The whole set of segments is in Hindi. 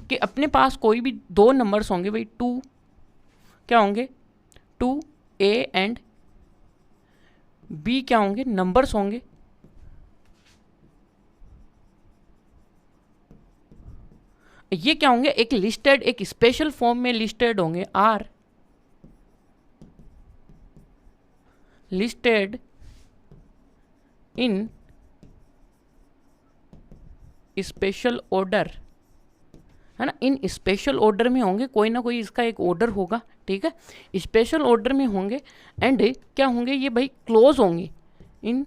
कि अपने पास कोई भी दो नंबर्स होंगे भाई, टू क्या होंगे, 2A एंड B क्या होंगे, नंबर्स होंगे। ये क्या होंगे, एक लिस्टेड, एक स्पेशल फॉर्म में लिस्टेड होंगे, are listed in special order, है ना। इन स्पेशल ऑर्डर में होंगे, कोई ना कोई इसका एक ऑर्डर होगा, ठीक है, स्पेशल ऑर्डर में होंगे। एंड क्या होंगे ये भाई, क्लोज होंगे, इन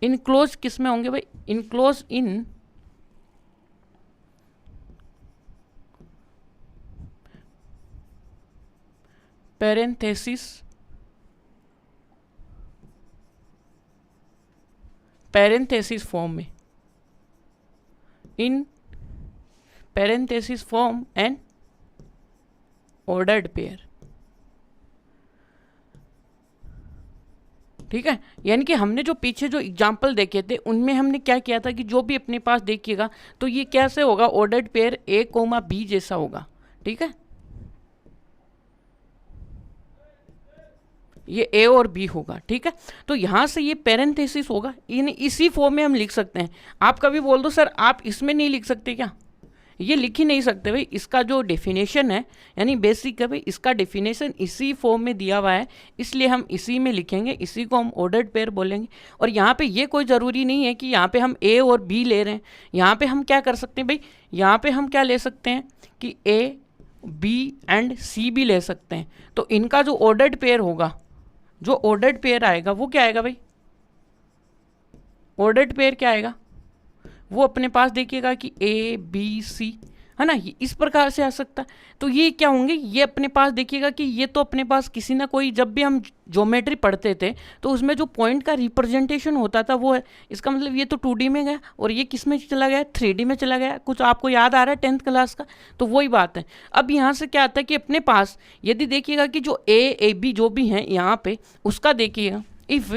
इनक्लोज किस में होंगे भाई, इनक्लोज इन पैरेंथेसिस फॉर्म में, in parenthesis form and ordered pair, ठीक है। यानी कि हमने जो पीछे जो एग्जाम्पल देखे थे उनमें हमने क्या किया था कि जो भी अपने पास देखिएगा तो ये कैसे होगा, ऑर्डर्ड पेयर A, B जैसा होगा, ठीक है। ये A और B होगा, ठीक है। तो यहाँ से ये पैरेंथेसिस होगा, इसी फॉर्म में हम लिख सकते हैं। आप कभी बोल दो सर आप इसमें नहीं लिख सकते क्या, ये लिख ही नहीं सकते भाई। इसका जो डेफिनेशन है यानी बेसिक है भाई, इसका डेफिनेशन इसी फॉर्म में दिया हुआ है, इसलिए हम इसी में लिखेंगे, इसी को हम ऑर्डर्ड पेयर बोलेंगे। और यहाँ पे ये कोई ज़रूरी नहीं है कि यहाँ पे हम A और B ले रहे हैं। यहाँ पे हम क्या कर सकते हैं भाई, यहाँ पे हम क्या ले सकते हैं कि A, B एंड C भी ले सकते हैं। तो इनका जो ऑर्डर्ड पेयर होगा, जो ऑर्डर्ड पेयर आएगा वो क्या आएगा भाई, ऑर्डर्ड पेयर क्या आएगा, वो अपने पास देखिएगा कि A, B, C, है ना, ये इस प्रकार से आ सकता है। तो ये क्या होंगे, ये अपने पास देखिएगा कि ये तो अपने पास किसी ना कोई, जब भी हम ज्योमेट्री पढ़ते थे तो उसमें जो पॉइंट का रिप्रेजेंटेशन होता था वो है। इसका मतलब ये तो 2D में गया और ये किस में चला गया, 3D में चला गया। कुछ आपको याद आ रहा है 10th क्लास का, तो वही बात है। अब यहाँ से क्या आता है कि अपने पास यदि देखिएगा कि जो A, B जो भी हैं यहाँ पे, उसका देखिएगा, if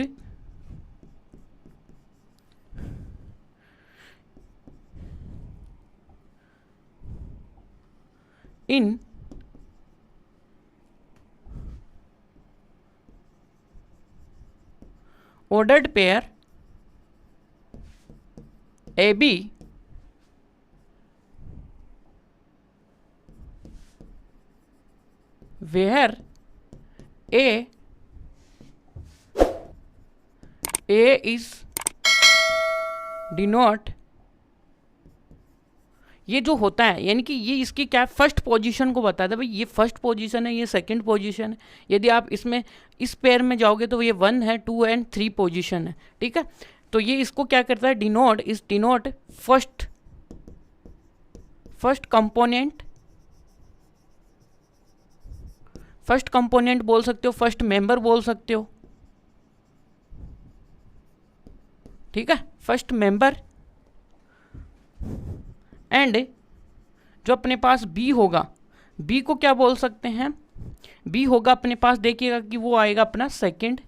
in ordered pair AB where A is denote, ये जो होता है यानी कि ये इसकी क्या फर्स्ट पोजीशन को बताता है भाई, ये फर्स्ट पोजीशन है, ये सेकंड पोजीशन है। यदि आप इसमें इस पेयर में जाओगे तो ये 1 है, 2 एंड 3 पोजीशन है, ठीक है। तो ये इसको क्या करता है, डिनोट, इस डिनोट फर्स्ट कंपोनेंट बोल सकते हो, फर्स्ट मेंबर बोल सकते हो, ठीक है, फर्स्ट मेंबर। एंड जो अपने पास B होगा, B को क्या बोल सकते हैं, B होगा अपने पास देखिएगा कि वो आएगा अपना सेकंड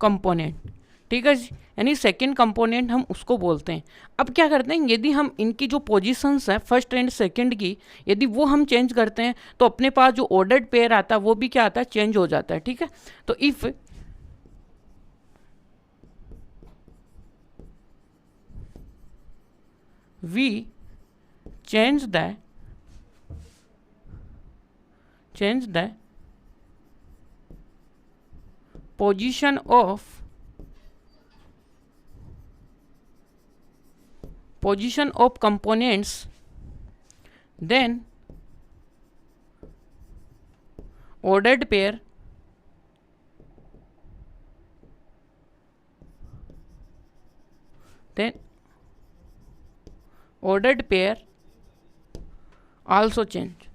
कंपोनेंट, ठीक है जी। यानी सेकंड कंपोनेंट हम उसको बोलते हैं। अब क्या करते हैं, यदि हम इनकी जो पोजीशंस है फर्स्ट एंड सेकंड की, यदि वो हम चेंज करते हैं तो अपने पास जो ऑर्डर्ड पेयर आता है वो भी क्या आता है, चेंज हो जाता है, ठीक है। तो if we change the position of components, then ordered pair also change।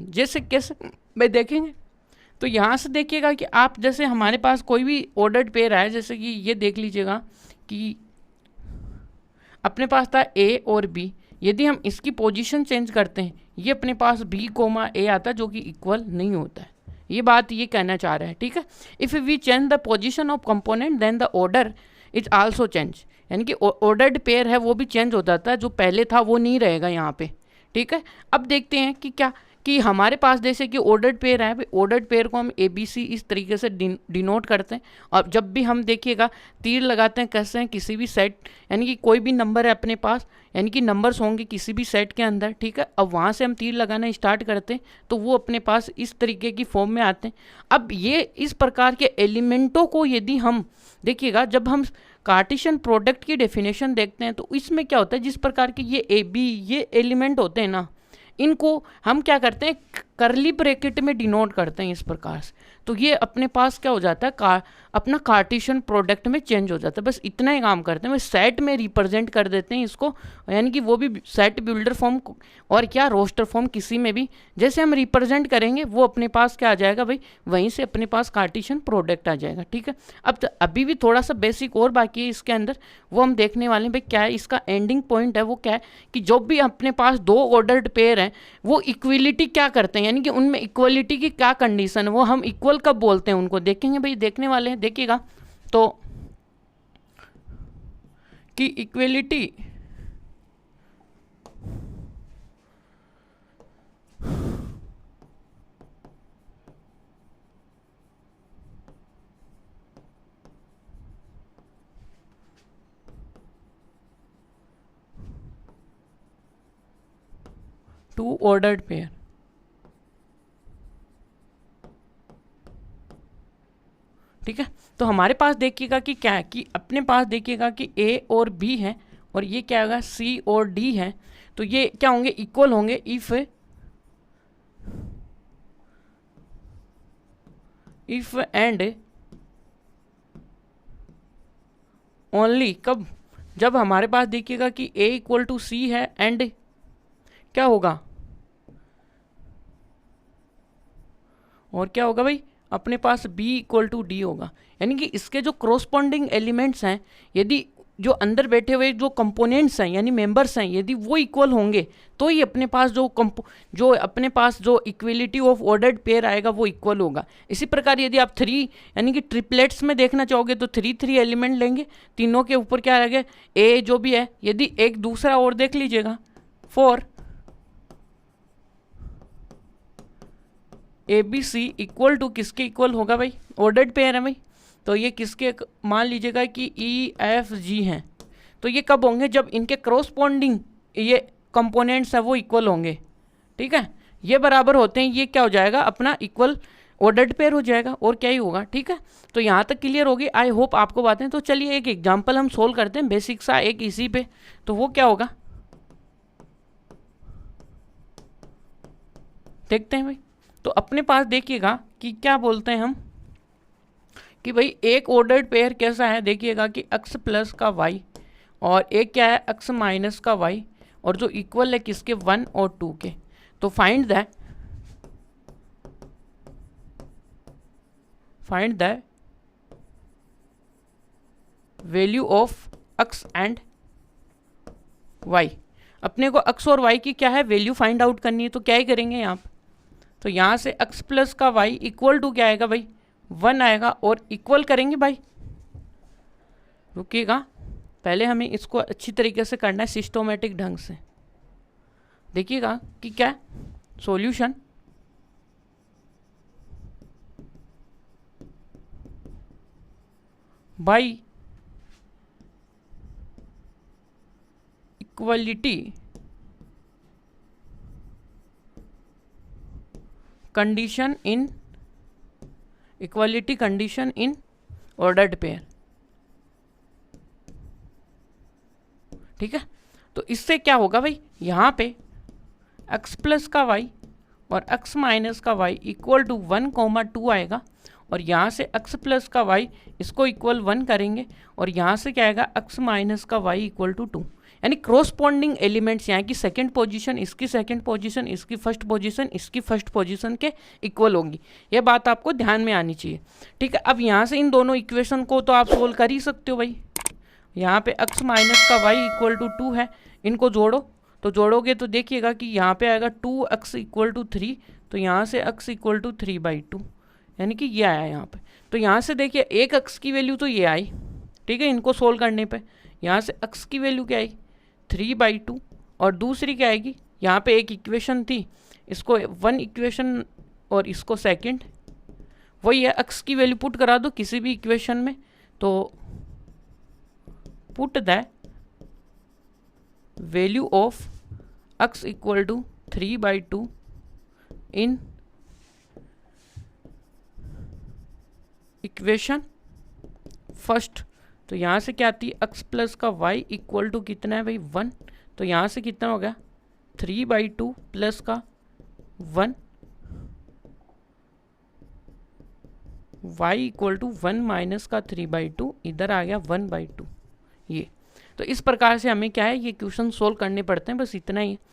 जैसे कैसे भाई देखेंगे, तो यहाँ से देखिएगा कि आप जैसे हमारे पास कोई भी ऑर्डर्ड पेयर है, जैसे कि ये देख लीजिएगा कि अपने पास था ए और बी, यदि हम इसकी पोजीशन चेंज करते हैं ये अपने पास बी कोमा ए आता है जो कि इक्वल नहीं होता है। ये बात ये कहना चाह रहा है, ठीक है। If we change the position of component then the order is also change, यानी कि ऑर्डर्ड पेयर है वो भी चेंज हो जाता है, जो पहले था वो नहीं रहेगा यहाँ पे, ठीक है। अब देखते हैं कि क्या कि हमारे पास जैसे कि ऑर्डर्ड पेयर है, ऑर्डर्ड पेयर को हम ए बी सी इस तरीके से डिनोट करते हैं। और जब भी हम देखिएगा तीर लगाते हैं कैसे हैं, किसी भी सेट यानी कि कोई भी नंबर है अपने पास, यानी कि नंबर्स होंगे किसी भी सेट के अंदर, ठीक है। अब वहाँ से हम तीर लगाना स्टार्ट करते हैं तो वो अपने पास इस तरीके की फॉर्म में आते हैं। अब ये इस प्रकार के एलिमेंटों को यदि हम देखिएगा, जब हम कार्टेशियन प्रोडक्ट की डेफिनेशन देखते हैं तो इसमें क्या होता है, जिस प्रकार के ये ए बी ये एलिमेंट होते हैं ना, इनको हम क्या करते हैं करली ब्रैकेट में डिनोट करते हैं इस प्रकार से। तो ये अपने पास क्या हो जाता है अपना कार्टेशियन प्रोडक्ट में चेंज हो जाता है। बस इतना ही काम करते हैं, वो सेट में रिप्रेजेंट कर देते हैं इसको, यानी कि वो भी सेट बिल्डर फॉर्म और क्या रोस्टर फॉर्म किसी में भी जैसे हम रिप्रेजेंट करेंगे वो अपने पास क्या आ जाएगा भाई, वहीं से अपने पास कार्टेशियन प्रोडक्ट आ जाएगा, ठीक है। अब अभी भी थोड़ा सा बेसिक और बाकी है इसके अंदर, वो हम देखने वाले हैं भाई क्या है इसका एंडिंग पॉइंट है। वो क्या है कि जो भी अपने पास दो ऑर्डर्ड पेयर हैं वो इक्वलिटी क्या करते हैं, यानी कि उनमें इक्वलिटी की क्या कंडीशन है, वो हम इक्वल कब बोलते हैं उनको देखेंगे भाई, देखने वाले हैं। देखिएगा तो कि इक्वलिटी टू ऑर्डर्ड पेयर, ठीक है। तो हमारे पास देखिएगा कि क्या है कि अपने पास देखिएगा कि ए और बी है और ये क्या होगा सी और डी है। तो ये क्या होंगे, इक्वल होंगे इफ एंड ओनली कब, जब हमारे पास देखिएगा कि ए इक्वल टू सी है एंड क्या होगा, और क्या होगा भाई अपने पास b इक्वल टू डी होगा। यानी कि इसके जो क्रोस्पॉन्डिंग एलिमेंट्स हैं, यदि जो अंदर बैठे हुए जो कंपोनेंट्स हैं यानी मेंबर्स हैं, यदि वो इक्वल होंगे तो ही अपने पास जो अपने पास जो इक्वलिटी ऑफ ऑर्डर्ड पेयर आएगा वो इक्वल होगा। इसी प्रकार यदि आप थ्री यानी कि ट्रिपलेट्स में देखना चाहोगे तो थ्री एलिमेंट लेंगे, तीनों के ऊपर क्या रहेगा ए जो भी है, यदि एक दूसरा और देख लीजिएगा 4 A B C equal to किसके इक्वल होगा भाई, ऑर्डर्ड पेयर है भाई। तो ये किसके मान लीजिएगा कि ई एफ जी हैं, तो ये कब होंगे जब इनके क्रॉसपॉन्डिंग ये कंपोनेंट्स हैं वो इक्वल होंगे, ठीक है। ये बराबर होते हैं, ये क्या हो जाएगा अपना इक्वल ऑर्डर्ड पेयर हो जाएगा और क्या ही होगा, ठीक है। तो यहाँ तक क्लियर होगी, आई होप आपको बातें। तो चलिए एक एग्जाम्पल हम सोल्व करते हैं बेसिक सा एक इसी पे। तो वो क्या होगा देखते हैं भाई। तो अपने पास देखिएगा कि क्या बोलते हैं हम कि भाई एक ऑर्डर्ड पेयर कैसा है, देखिएगा कि x प्लस का y और एक क्या है x माइनस का y और जो इक्वल है किसके 1 और 2 के। तो find the value of x and y। अपने को x और y की क्या है वैल्यू फाइंड आउट करनी है, तो क्या ही करेंगे यहाँ पर। तो यहाँ से x प्लस का y इक्वल टू क्या आएगा भाई 1 आएगा और इक्वल करेंगे भाई। रुकिएगा, पहले हमें इसको अच्छी तरीके से करना है सिस्टोमेटिक ढंग से। देखिएगा कि क्या solution by equality condition in equality condition in ordered pair, ठीक है। तो इससे क्या होगा भाई, यहाँ पे x प्लस का y और x माइनस का y इक्वल टू 1,2 आएगा और यहाँ से x प्लस का y इसको इक्वल 1 करेंगे और यहाँ से क्या आएगा x माइनस का y इक्वल टू 2। यानी क्रॉसपॉन्डिंग एलिमेंट्स यहाँ की सेकंड पोजीशन इसकी सेकंड पोजीशन इसकी फर्स्ट पोजीशन इसकी फर्स्ट पोजीशन के इक्वल होंगी। यह बात आपको ध्यान में आनी चाहिए, ठीक है। अब यहाँ से इन दोनों इक्वेशन को तो आप सोल्व कर ही सकते हो भाई। यहाँ पे x माइनस का वाई इक्वल टू 2 है, इनको जोड़ो, तो जोड़ोगे तो देखिएगा कि यहाँ पे आएगा 2x इक्वल टू 3, तो यहाँ से x इक्वल टू 3/2, यानी कि ये आया यहाँ पे। तो यहाँ से देखिए एक x की वैल्यू तो ये आई, ठीक है, इनको सोल्व करने पे यहाँ से x की वैल्यू क्या आई 3/2, और दूसरी क्या आएगी, यहाँ पे एक इक्वेशन थी, इसको 1 इक्वेशन और इसको सेकंड, वही है, x की वैल्यू पुट करा दो किसी भी इक्वेशन में, तो put the value of x equal to 3/2 in equation first. तो यहाँ से क्या आती है x प्लस का y इक्वल टू कितना है भाई 1, तो यहाँ से कितना हो गया 3/2 प्लस का 1, y इक्वल टू 1 माइनस का 3/2, इधर आ गया 1/2। ये तो इस प्रकार से हमें क्या है ये क्वेश्चन सोल्व करने पड़ते हैं, बस इतना ही है।